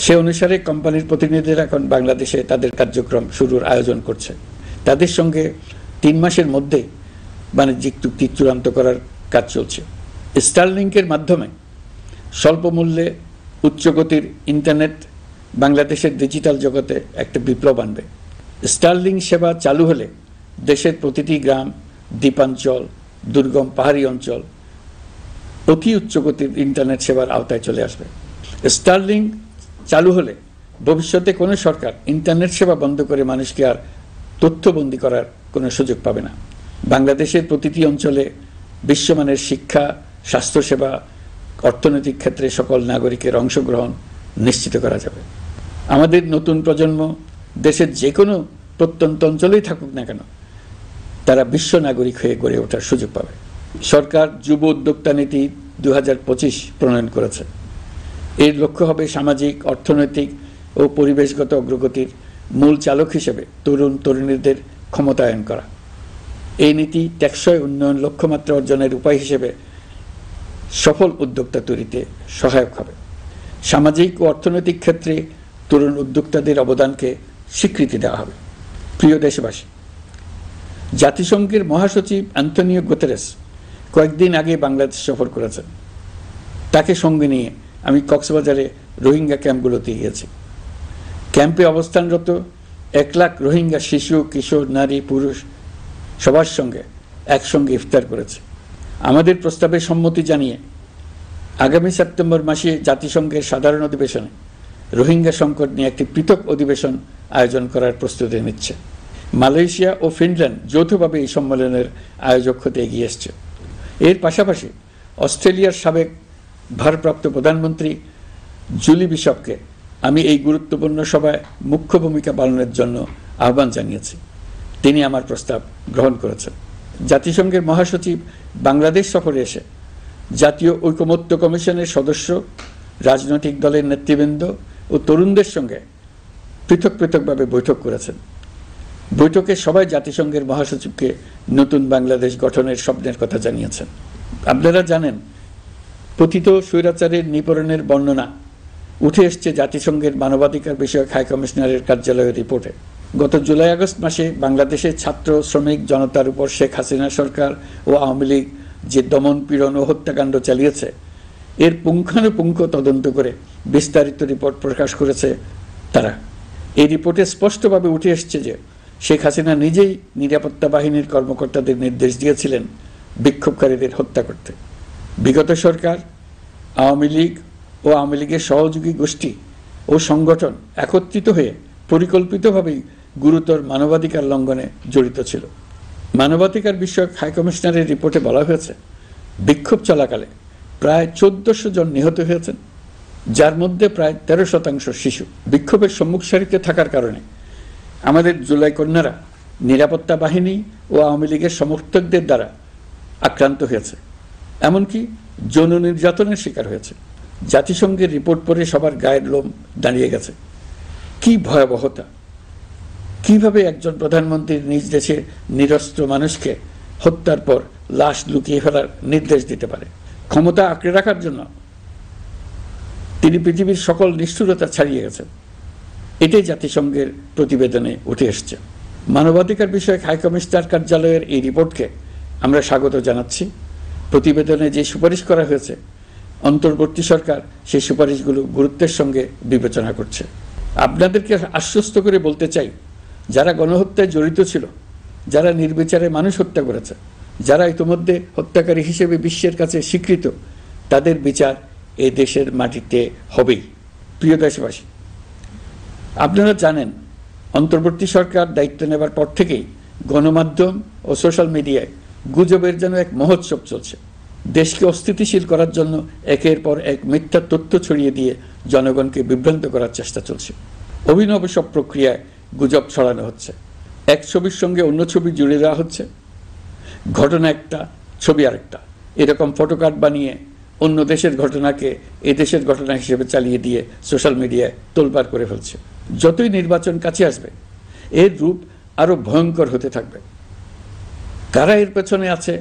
সে অনুসারে কোম্পানির প্রতিনিধিরা এখন বাংলাদেশে তাদের কার্যক্রম শুরুর আয়োজন করছে। তাদের সঙ্গে 3 মাসের মধ্যে বাণিজ্যিক চুক্তি চূড়ান্ত করার কাজ চলছে। স্টারলিংকের মাধ্যমে স্বল্প মূল্যে উচ্চগতির ইন্টারনেট বাংলাদেশের ডিজিটাল জগতে একটা বিপ্লব আনবে। স্টারলিংক সেবা চালু হলে দেশের প্রতিটি গ্রাম, দ্বীপাঞ্চল, দুর্গম পাহাড়ি অঞ্চল অতি উচ্চগতির ইন্টারনেট সেবার আওতায় চলে আসবে। স্টারলিংক চালু হলে ভবিষ্যতে কোনো সরকার ইন্টারনেট সেবা বন্ধ করে মানুষকে আর তথ্যবন্দী করার কোনো সুযোগ পাবে না। বাংলাদেশের প্রতিটি অঞ্চলে বিশ্বমানের শিক্ষা, স্বাস্থ্যসেবা, অর্থনৈতিক ক্ষেত্রে সকল নাগরিকের অংশগ্রহণ নিশ্চিত করা যাবে। আমাদের নতুন প্রজন্ম দেশের যে কোনো প্রত্যন্ত অঞ্চলেই থাকুক না কেন তারা বিশ্ব নাগরিক হয়ে গড়ে ওঠার সুযোগ পাবে। সরকার যুব উদ্যোক্তা নীতি 2025 প্রণয়ন করেছে। এর লক্ষ্য হবে সামাজিক, অর্থনৈতিক ও পরিবেশগত অগ্রগতির মূল চালক হিসেবে তরুণ তরুণীদের ক্ষমতায়ন করা। এই নীতি টেকসই উন্নয়ন লক্ষ্যমাত্রা অর্জনের উপায় হিসেবে সফল উদ্যোক্তা তৈরিতে সহায়ক হবে। সামাজিক ও অর্থনৈতিক ক্ষেত্রে তরুণ উদ্যোক্তাদের অবদানকে স্বীকৃতি দেওয়া হবে। প্রিয় দেশবাসী, জাতিসংঘের মহাসচিব অ্যান্টনিও গুতেরেস কয়েকদিন আগে বাংলাদেশ সফর করেছেন। তাকে সঙ্গে নিয়ে আমি কক্সবাজারে রোহিঙ্গা ক্যাম্পগুলোতে গিয়েছি। ক্যাম্পে অবস্থানরত 1 লাখ রোহিঙ্গা শিশু, কিশোর, নারী, পুরুষ সবার সঙ্গে একসঙ্গে ইফতার করেছে। আমাদের প্রস্তাবে সম্মতি জানিয়ে আগামী সেপ্টেম্বর মাসে জাতিসংঘের সাধারণ অধিবেশনে রোহিঙ্গা সংকট নিয়ে একটি পৃথক অধিবেশন আয়োজন করার প্রস্তুতি নিচ্ছে। মালয়েশিয়া ও ফিনল্যান্ড যৌথভাবে এই সম্মেলনের আয়োজক হতে এগিয়ে এসছে। এর পাশাপাশি অস্ট্রেলিয়ার সাবেক ভারপ্রাপ্ত প্রধানমন্ত্রী জুলি বিশপকে আমি এই গুরুত্বপূর্ণ সভায় মুখ্য ভূমিকা পালনের জন্য আহ্বান জানিয়েছি। তিনি আমার প্রস্তাব গ্রহণ করেছেন। জাতিসংঘের মহাসচিব বাংলাদেশ সফরে এসে জাতীয় ঐকমত্য কমিশনের সদস্য, রাজনৈতিক দলের নেতৃবৃন্দ ও তরুণদের সঙ্গে পৃথক পৃথকভাবে বৈঠক করেছেন। বৈঠকে সবাই জাতিসংঘের মহাসচিবকে নতুন বাংলাদেশ গঠনের স্বপ্নের কথা জানিয়েছেন। আপনারা জানেন, পতিত স্বৈরাচারের নিপীড়নের বর্ণনা উঠে এসছে জাতিসংঘের মানবাধিকার বিষয়ক হাই কমিশনারের কার্যালয়ের রিপোর্টে। গত জুলাই-আগস্ট মাসে বাংলাদেশের ছাত্র, শ্রমিক জনতার উপর শেখ হাসিনা সরকার ও আওয়ামী লীগ যে দমন, পীড়ন ও হত্যাকাণ্ড চালিয়েছে এর পুঙ্খানুপুঙ্খ তদন্ত করে বিস্তারিত রিপোর্ট প্রকাশ করেছে তারা। এই রিপোর্টে স্পষ্টভাবে উঠে এসছে যে শেখ হাসিনা নিজেই নিরাপত্তা বাহিনীর কর্মকর্তাদের নির্দেশ দিয়েছিলেন বিক্ষোভকারীদের হত্যা করতে। বিগত সরকার, আওয়ামী লীগ ও আওয়ামী লীগের সহযোগী গোষ্ঠী ও সংগঠন একত্রিত হয়ে পরিকল্পিতভাবেই গুরুতর মানবাধিকার লঙ্ঘনে জড়িত ছিল। মানবাধিকার বিষয়ক হাই কমিশনারের রিপোর্টে বলা হয়েছে বিক্ষোভ চলাকালে প্রায় 1400 জন নিহত হয়েছেন, যার মধ্যে প্রায় 13% শিশু। বিক্ষোভের সম্মুখ সারিতে থাকার কারণে আমাদের জুলাই কন্যারা নিরাপত্তা বাহিনী ও আওয়ামী লীগের সমর্থকদের দ্বারা আক্রান্ত হয়েছে, এমনকি যৌন নির্যাতনের শিকার হয়েছে। জাতিসংঘের রিপোর্ট পড়ে সবার গায়ের লোম দাঁড়িয়ে গেছে। কি ভয়াবহতা! কিভাবে একজন প্রধানমন্ত্রী নিজ দেশের নিরস্ত্র মানুষকে হত্যার পর লাশ লুকিয়ে ফেলার নির্দেশ দিতে পারে? ক্ষমতা আঁকড়ে রাখার জন্য তিনি পৃথিবীর সকল নিষ্ঠুরতা ছাড়িয়ে গেছেন। এটাই জাতিসংঘের প্রতিবেদনে উঠে এসছে। মানবাধিকার বিষয়ক হাইকমিশনার কার্যালয়ের এই রিপোর্টকে আমরা স্বাগত জানাচ্ছি। প্রতিবেদনে যে সুপারিশ করা হয়েছে, অন্তর্বর্তী সরকার সেই সুপারিশগুলো গুরুত্বের সঙ্গে বিবেচনা করছে। আপনাদেরকে আশ্বস্ত করে বলতে চাই, যারা গণহত্যায় জড়িত ছিল, যারা নির্বিচারে মানুষ হত্যা করেছে, যারা ইতিমধ্যে হত্যাকারী হিসেবে বিশ্বের কাছে স্বীকৃত, তাদের বিচার এ দেশের মাটিতে হবেই। প্রিয় দেশবাসী, আপনারা জানেন অন্তর্বর্তী সরকার দায়িত্ব নেবার পর থেকেই গণমাধ্যম ও সোশ্যাল মিডিয়ায় গুজবের যেন এক মহোৎসব চলছে। দেশকে অস্থিতিশীল করার জন্য একের পর এক মিথ্যা তথ্য ছড়িয়ে দিয়ে জনগণকে বিভ্রান্ত করার চেষ্টা চলছে। অভিনব সব প্রক্রিয়ায় গুজব ছড়ানো হচ্ছে। এক ছবির সঙ্গে অন্য ছবি জুড়ে দেওয়া হচ্ছে, ঘটনা একটা, ছবি আরেকটা, এরকম ফটোকার্ড বানিয়ে অন্য দেশের ঘটনাকে এ দেশের ঘটনা হিসেবে চালিয়ে দিয়ে সোশ্যাল মিডিয়ায় তোলপাড় করে ফেলছে। যতই নির্বাচন কাছে আসবে, এর রূপ আরো ভয়ঙ্কর হতে থাকবে। কারা এর পেছনে আছে,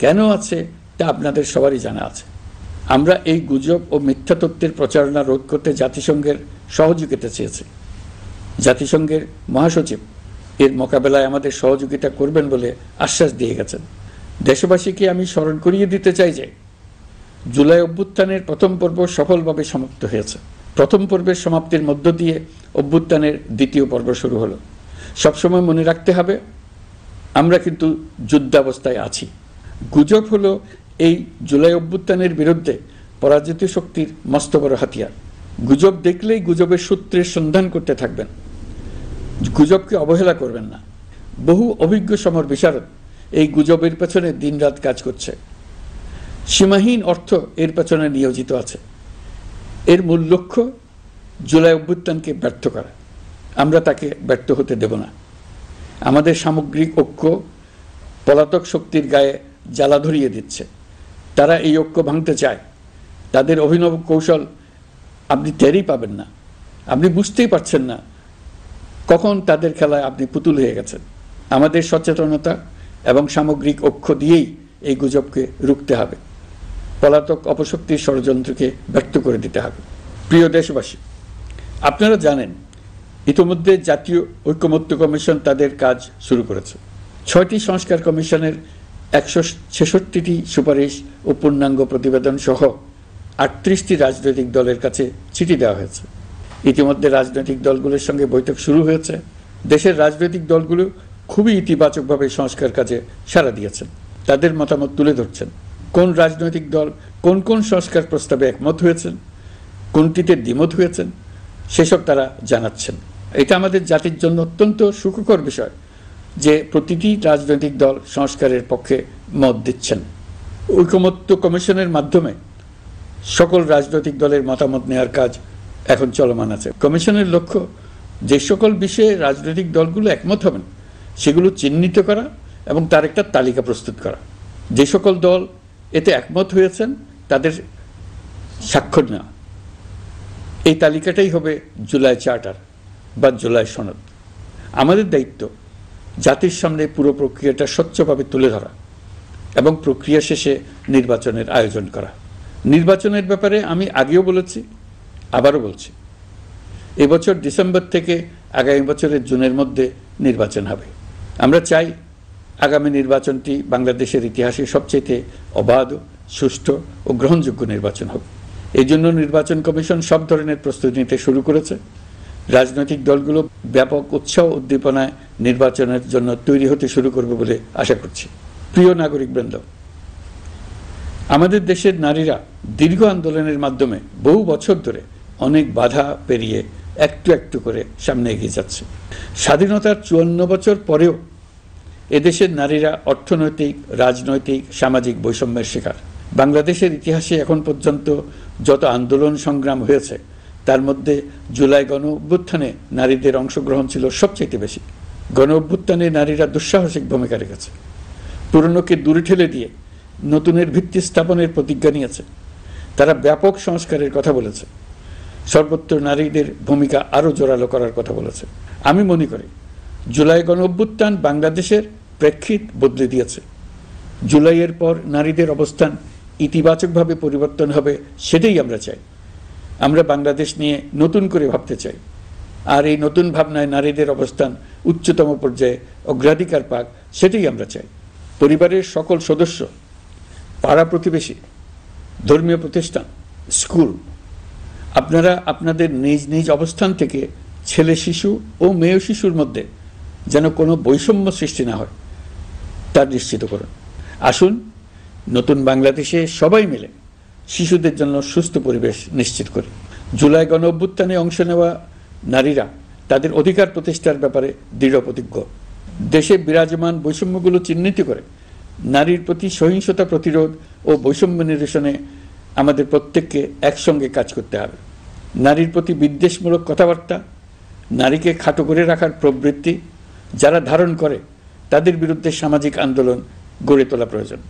কেন আছে, তা আপনাদের সবারই জানা আছে। আমরা এই গুজব ও মিথ্যা তথ্যের প্রচারণা রোধ করতে জাতিসংঘের সহযোগিতা চেয়েছি। জাতিসংঘের মহাসচিব এর মোকাবেলায় আমাদের সহযোগিতা করবেন বলে আশ্বাস দিয়ে গেছেন। দেশবাসীকে আমি স্মরণ করিয়ে দিতে চাই যে জুলাই অভ্যুত্থানের প্রথম পর্ব সফলভাবে সমাপ্ত হয়েছে। প্রথম পর্বের সমাপ্তির মধ্য দিয়ে অভ্যুত্থানের দ্বিতীয় পর্ব শুরু হলো। সবসময় মনে রাখতে হবে, আমরা কিন্তু যুদ্ধাবস্থায় আছি। গুজব হলো এই জুলাই অভ্যুত্থানের বিরুদ্ধে পরাজিত শক্তির মস্ত বড় হাতিয়ার। গুজব দেখলেই গুজবের সূত্রের সন্ধান করতে থাকবেন, গুজবকে অবহেলা করবেন না। বহু অভিজ্ঞ সমর বিশারদ এই গুজবের পেছনে দিনরাত কাজ করছে। সীমাহীন অর্থ এর পেছনে নিয়োজিত আছে। এর মূল লক্ষ্য জুলাই অভ্যুত্থানকে ব্যর্থ করা। আমরা তাকে ব্যর্থ হতে দেব না। আমাদের সামগ্রিক ঐক্য পলাতক শক্তির গায়ে জ্বালা ধরিয়ে দিচ্ছে। তারা এই ঐক্য ভাঙতে চায়। তাদের অভিনব কৌশল আপনি টেরই পাবেন না, আপনি বুঝতেই পারছেন না কখন তাদের খেলায় আপনি পুতুল হয়ে গেছেন। আমাদের সচেতনতা এবং সামগ্রিক ঐক্য দিয়েই এই গুজবকে রুখতে হবে, পলাতক অপশক্তির ষড়যন্ত্রকে ব্যর্থ করে দিতে হবে। প্রিয় দেশবাসী, আপনারা জানেন ইতিমধ্যে জাতীয় ঐকমত্য কমিশন তাদের কাজ শুরু করেছে। 6টি সংস্কার কমিশনের 166টি সুপারিশ ও পূর্ণাঙ্গ প্রতিবেদন সহ 38টি রাজনৈতিক দলের কাছে চিঠি দেওয়া হয়েছে। ইতিমধ্যে রাজনৈতিক দলগুলোর সঙ্গে বৈঠক শুরু হয়েছে। দেশের রাজনৈতিক দলগুলো খুবই ইতিবাচকভাবে সংস্কার কাজে সাড়া দিয়েছেন, তাদের মতামত তুলে ধরছেন। কোন রাজনৈতিক দল কোন কোন সংস্কার প্রস্তাবে একমত হয়েছেন, কোনটিতে দ্বিমত হয়েছেন, সেসব তারা জানাচ্ছেন। এটা আমাদের জাতির জন্য অত্যন্ত সুখকর বিষয় যে প্রতিটি রাজনৈতিক দল সংস্কারের পক্ষে মত দিচ্ছেন। ঐকমত্য কমিশনের মাধ্যমে সকল রাজনৈতিক দলের মতামত নেওয়ার কাজ এখন চলমান আছে। কমিশনের লক্ষ্য যে সকল বিষয়ে রাজনৈতিক দলগুলো একমত হবেন সেগুলো চিহ্নিত করা এবং তার একটা তালিকা প্রস্তুত করা। যে সকল দল এতে একমত হয়েছেন তাদের স্বাক্ষর নেওয়া। এই তালিকাটাই হবে জুলাই চার্টার বা জুলাই সনদ। আমাদের দায়িত্ব জাতির সামনে পুরো প্রক্রিয়াটা স্বচ্ছভাবে তুলে ধরা এবং প্রক্রিয়া শেষে নির্বাচনের আয়োজন করা। নির্বাচনের ব্যাপারে আমি আগেও বলেছি, আবারও বলছি, এবছর ডিসেম্বর থেকে আগামী বছরের জুনের মধ্যে নির্বাচন হবে। আমরা চাই আগামী নির্বাচনটি বাংলাদেশের ইতিহাসে সবচেয়ে অবাধ, সুষ্ঠু ও গ্রহণযোগ্য নির্বাচন হবে। এই জন্য নির্বাচন কমিশন সব ধরনের প্রস্তুতি নিতে শুরু করেছে। রাজনৈতিক দলগুলো ব্যাপক উৎসাহ উদ্দীপনায় নির্বাচনের জন্য তৈরি হতে শুরু করবে বলে আশা করছি। প্রিয় নাগরিকবৃন্দ, আমাদের দেশের নারীরা দীর্ঘ আন্দোলনের মাধ্যমে বহু বছর ধরে অনেক বাধা পেরিয়ে একটু একটু করে সামনে এগিয়ে যাচ্ছে। স্বাধীনতার 54 বছর পরেও এদেশের নারীরা অর্থনৈতিক, রাজনৈতিক, সামাজিক বৈষম্যের শিকার। বাংলাদেশের ইতিহাসে এখন পর্যন্ত যত আন্দোলন সংগ্রাম হয়েছে তার মধ্যে জুলাই গণ অভ্যুত্থানে নারীদের অংশগ্রহণ ছিল সবচেয়ে বেশি। গণ অভ্যুত্থানে নারীরা দুঃসাহসিক ভূমিকা রেখেছে। পুরনোকে দূরে ঠেলে দিয়ে নতুনের ভিত্তি স্থাপনের প্রতিজ্ঞা নিয়েছে। তারা ব্যাপক সংস্কারের কথা বলেছে। সর্বত্র নারীদের ভূমিকা আরও জোরালো করার কথা বলেছে। আমি মনে করি জুলাই গণ অভ্যুত্থান বাংলাদেশের প্রেক্ষিত বদলে দিয়েছে। জুলাইয়ের পর নারীদের অবস্থান ইতিবাচকভাবে পরিবর্তন হবে সেটাই আমরা চাই। আমরা বাংলাদেশ নিয়ে নতুন করে ভাবতে চাই, আর এই নতুন ভাবনায় নারীদের অবস্থান উচ্চতম পর্যায়ে অগ্রাধিকার পাক সেটাই আমরা চাই। পরিবারের সকল সদস্য, পাড়া প্রতিবেশী, ধর্মীয় প্রতিষ্ঠান, স্কুল, আপনারা আপনাদের নিজ নিজ অবস্থান থেকে ছেলে শিশু ও মেয়ে শিশুর মধ্যে যেন কোনো বৈষম্য সৃষ্টি না হয় তা নিশ্চিত করুন। আসুন নতুন বাংলাদেশে সবাই মিলে শিশুদের জন্য সুস্থ পরিবেশ নিশ্চিত করি। জুলাই গণ অভ্যুত্থানে অংশ নেওয়া নারীরা তাদের অধিকার প্রতিষ্ঠার ব্যাপারে দৃঢ় প্রতিজ্ঞ। দেশে বিরাজমান বৈষম্যগুলো চিহ্নিত করে নারীর প্রতি সহিংসতা প্রতিরোধ ও বৈষম্য নিরসনে আমাদের প্রত্যেককে একসঙ্গে কাজ করতে হবে। নারীর প্রতি বিদ্বেষমূলক কথাবার্তা, নারীকে খাটো করে রাখার প্রবৃত্তি যারা ধারণ করে তাদের বিরুদ্ধে সামাজিক আন্দোলন গড়ে তোলা প্রয়োজন।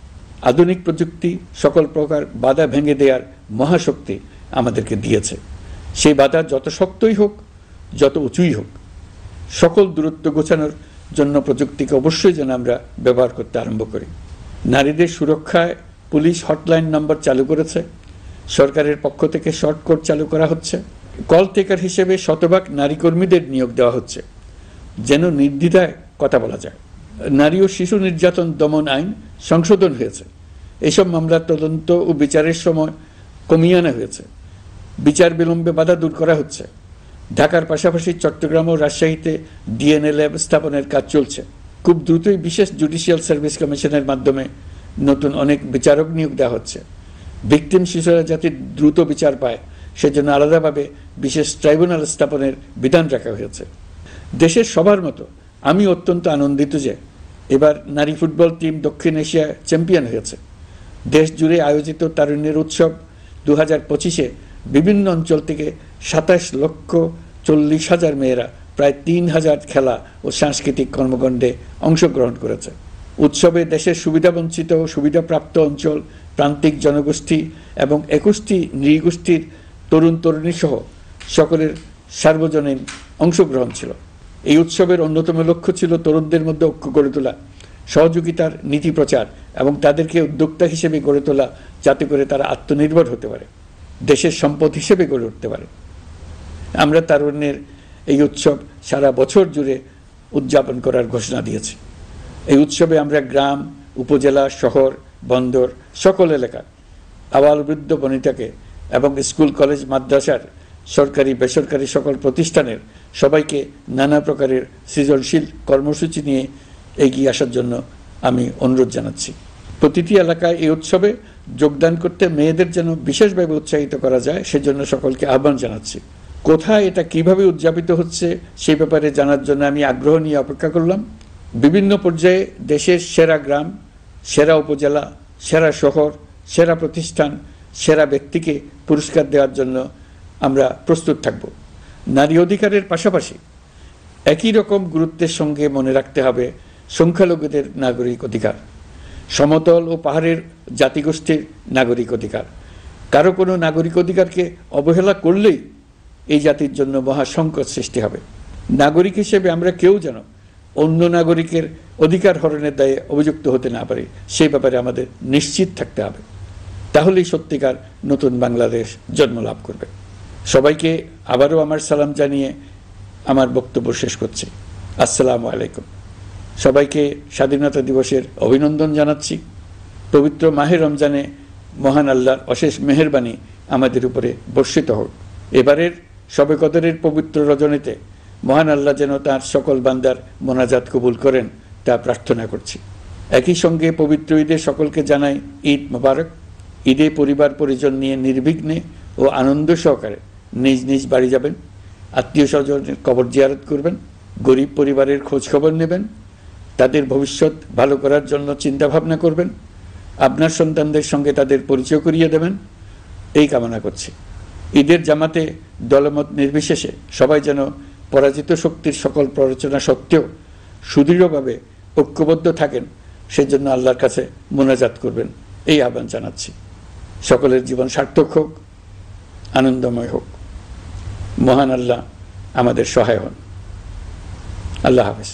আধুনিক প্রযুক্তি সকল প্রকার বাধা ভেঙে দেওয়ার মহাশক্তি আমাদেরকে দিয়েছে। সেই বাধা যত শক্তই হোক, যত উঁচুই হোক, সকল দূরত্ব গোছানোর জন্য প্রযুক্তিকে অবশ্যই যেন আমরা ব্যবহার করতে আরম্ভ করি। নারীদের সুরক্ষায় পুলিশ হটলাইন নম্বর চালু করেছে, সরকারের পক্ষ থেকে শর্ট কোড চালু করা হচ্ছে, কল টেকার হিসেবে শতভাগ নারী কর্মীদের নিয়োগ দেওয়া হচ্ছে যেন নির্দ্বিধায় কথা বলা যায়। নারী ও শিশু নির্যাতন দমন আইন সংশোধন হয়েছে, এসব মামলার তদন্ত ও বিচারের সময় কমিয়ে আনা হয়েছে, বিচার বিলম্বে বাধা দূর করা হচ্ছে। ঢাকার পাশাপাশি চট্টগ্রাম ও রাজশাহীতে ডিএনএ ল্যাব স্থাপনের কাজ চলছে। খুব দ্রুতই বিশেষ জুডিশিয়াল সার্ভিস কমিশনের মাধ্যমে নতুন অনেক বিচারক নিয়োগ দেওয়া হচ্ছে। ভিকটিম শিশুরা যাতে দ্রুত বিচার পায় সেজন্য আলাদাভাবে বিশেষ ট্রাইব্যুনাল স্থাপনের বিধান রাখা হয়েছে। দেশের সবার মতো আমি অত্যন্ত আনন্দিত যে এবার নারী ফুটবল টিম দক্ষিণ এশিয়া চ্যাম্পিয়ন হয়েছে। দেশ জুড়ে আয়োজিত তারুণ্যের উৎসব 2025-এ বিভিন্ন অঞ্চল থেকে 27,40,000 মেয়েরা প্রায় 3,000 খেলা ও সাংস্কৃতিক কর্মকাণ্ডে অংশগ্রহণ করেছে। উৎসবে দেশের সুবিধাবঞ্চিত ও সুবিধাপ্রাপ্ত অঞ্চল, প্রান্তিক জনগোষ্ঠী এবং 21টি নৃগোষ্ঠীর তরুণ তরুণী সহ সকলের সার্বজনীন অংশগ্রহণ ছিল। এই উৎসবের অন্যতম লক্ষ্য ছিল তরুণদের মধ্যে ঐক্য গড়ে তোলা, সহযোগিতার নীতি প্রচার এবং তাদেরকে উদ্যোক্তা হিসেবে গড়ে তোলা, যাতে করে তারা আত্মনির্ভর হতে পারে, দেশের সম্পদ হিসেবে গড়ে উঠতে পারে। আমরা তারুণ্যের এই উৎসব সারা বছর জুড়ে উদযাপন করার ঘোষণা দিয়েছি। এই উৎসবে আমরা গ্রাম, উপজেলা, শহর, বন্দর সকল এলাকার আবাল বৃদ্ধ বনিতাকে এবং স্কুল, কলেজ, মাদ্রাসার সরকারি বেসরকারি সকল প্রতিষ্ঠানের সবাইকে নানা প্রকারের সৃজনশীল কর্মসূচি নিয়ে এগিয়ে আসার জন্য আমি অনুরোধ জানাচ্ছি। প্রতিটি এলাকায় এই উৎসবে যোগদান করতে মেয়েদের যেন বিশেষভাবে উৎসাহিত করা যায় সেজন্য সকলকে আহ্বান জানাচ্ছি। কোথায় এটা কিভাবে উদযাপিত হচ্ছে সেই ব্যাপারে জানার জন্য আমি আগ্রহ নিয়ে অপেক্ষা করলাম। বিভিন্ন পর্যায়ে দেশের সেরা গ্রাম, সেরা উপজেলা, সেরা শহর, সেরা প্রতিষ্ঠান, সেরা ব্যক্তিকে পুরস্কার দেওয়ার জন্য আমরা প্রস্তুত থাকব। নারী অধিকারের পাশাপাশি একই রকম গুরুত্বের সঙ্গে মনে রাখতে হবে সংখ্যালঘুদের নাগরিক অধিকার, সমতল ও পাহাড়ের জাতিগোষ্ঠীর নাগরিক অধিকার। কারো কোনো নাগরিক অধিকারকে অবহেলা করলেই এই জাতির জন্য মহা সংকট সৃষ্টি হবে। নাগরিক হিসেবে আমরা কেউ যেন অন্য নাগরিকের অধিকার হরণের দায়ে অভিযুক্ত হতে না পারি সেই ব্যাপারে আমাদের নিশ্চিত থাকতে হবে। তাহলেই সত্যিকার নতুন বাংলাদেশ জন্ম লাভ করবে। সবাইকে আবারও আমার সালাম জানিয়ে আমার বক্তব্য শেষ করছি। আসসালামু আলাইকুম। সবাইকে স্বাধীনতা দিবসের অভিনন্দন জানাচ্ছি। পবিত্র মাহে রমজানে মহান আল্লাহর অশেষ মেহেরবানি আমাদের উপরে বর্ষিত হোক। এবারের শবে কদরের পবিত্র রজনীতে মহান আল্লাহ যেন তাঁর সকল বান্দার মোনাজাত কবুল করেন তা প্রার্থনা করছি। একই সঙ্গে পবিত্র ঈদে সকলকে জানাই ঈদ মোবারক। ঈদে পরিবার পরিজন নিয়ে নির্বিঘ্নে ও আনন্দ সহকারে নিজ নিজ বাড়ি যাবেন, আত্মীয় স্বজনের কবর জিয়ারত করবেন, গরিব পরিবারের খোঁজ খবর নেবেন, তাদের ভবিষ্যৎ ভালো করার জন্য চিন্তা ভাবনা করবেন, আপনার সন্তানদের সঙ্গে তাদের পরিচয় করিয়ে দেবেন, এই কামনা করছি। ঈদের জামাতে দলমত নির্বিশেষে সবাই যেন পরাজিত শক্তির সকল প্ররোচনা সত্ত্বেও সুদৃঢ়ভাবে ঐক্যবদ্ধ থাকেন সেজন্য আল্লাহর কাছে মোনাজাত করবেন, এই আহ্বান জানাচ্ছি। সকলের জীবন সার্থক হোক, আনন্দময় হোক। মহান আল্লাহ আমাদের সহায় হন। আল্লাহ হাফেজ।